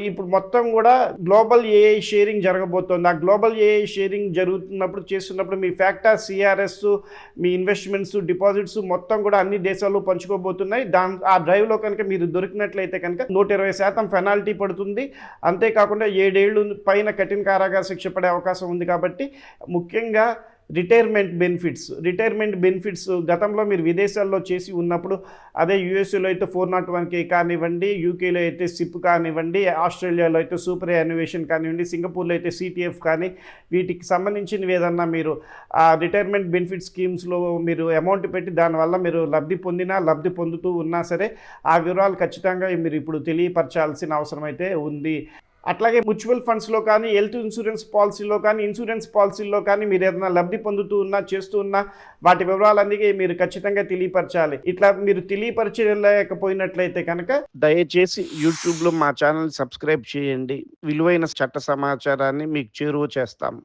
ఇప్పుడు మొత్తం కూడా గ్లోబల్ ఏఐ షేరింగ్ జరగబోతోంది. ఆ గ్లోబల్ ఏఐ షేరింగ్ జరుగుతున్నప్పుడు చేస్తున్నప్పుడు మీ ఫ్యాక్టా, సిఆర్ఎస్, మీ ఇన్వెస్ట్మెంట్స్, డిపాజిట్స్ మొత్తం కూడా అన్ని దేశాల్లో పంచుకోబోతున్నాయి. ఆ డ్రైవ్లో కనుక మీరు దొరికినట్లయితే కనుక 120% పెనాల్టీ పడుతుంది. అంతేకాకుండా 7 ఏళ్ళు పైన కఠిన కారాగార శిక్ష పడే అవకాశం ఉంది. కాబట్టి ముఖ్యంగా రిటైర్మెంట్ బెనిఫిట్స్ గతంలో మీరు విదేశాల్లో చేసి ఉన్నప్పుడు, అదే యూఎస్ఏలో అయితే 401(k) కానివ్వండి, యూకేలో అయితే సిప్ కానివ్వండి, ఆస్ట్రేలియాలో అయితే సూపర్ యాన్యువేషన్ కానివ్వండి, సింగపూర్లో అయితే సిటిఎఫ్ కానీ, వీటికి సంబంధించినవి ఏదన్నా మీరు ఆ రిటైర్మెంట్ బెనిఫిట్ స్కీమ్స్లో మీరు అమౌంట్ పెట్టి దానివల్ల మీరు లబ్ధి పొందుతూ ఉన్నా సరే ఆ వివరాలు ఖచ్చితంగా మీరు ఇప్పుడు తెలియపరచాల్సిన అవసరం అయితే ఉంది. అట్లాగే మ్యూచువల్ ఫండ్స్లో కానీ, హెల్త్ ఇన్సూరెన్స్ పాలసీలో కానీ, ఇన్సూరెన్స్ పాలసీల్లో కానీ మీరు ఏదైనా లబ్ధి పొందుతూ ఉన్నా, చేస్తూ ఉన్నా వాటి వివరాలన్నీ మీరు ఖచ్చితంగా తెలియపరచాలి. ఇట్లా మీరు తెలియపరచలేకపోయినట్లయితే కనుక దయచేసి యూట్యూబ్లో మా ఛానల్ సబ్స్క్రైబ్ చేయండి. విలువైన చట్ట సమాచారాన్ని మీకు చేరువ చేస్తాం.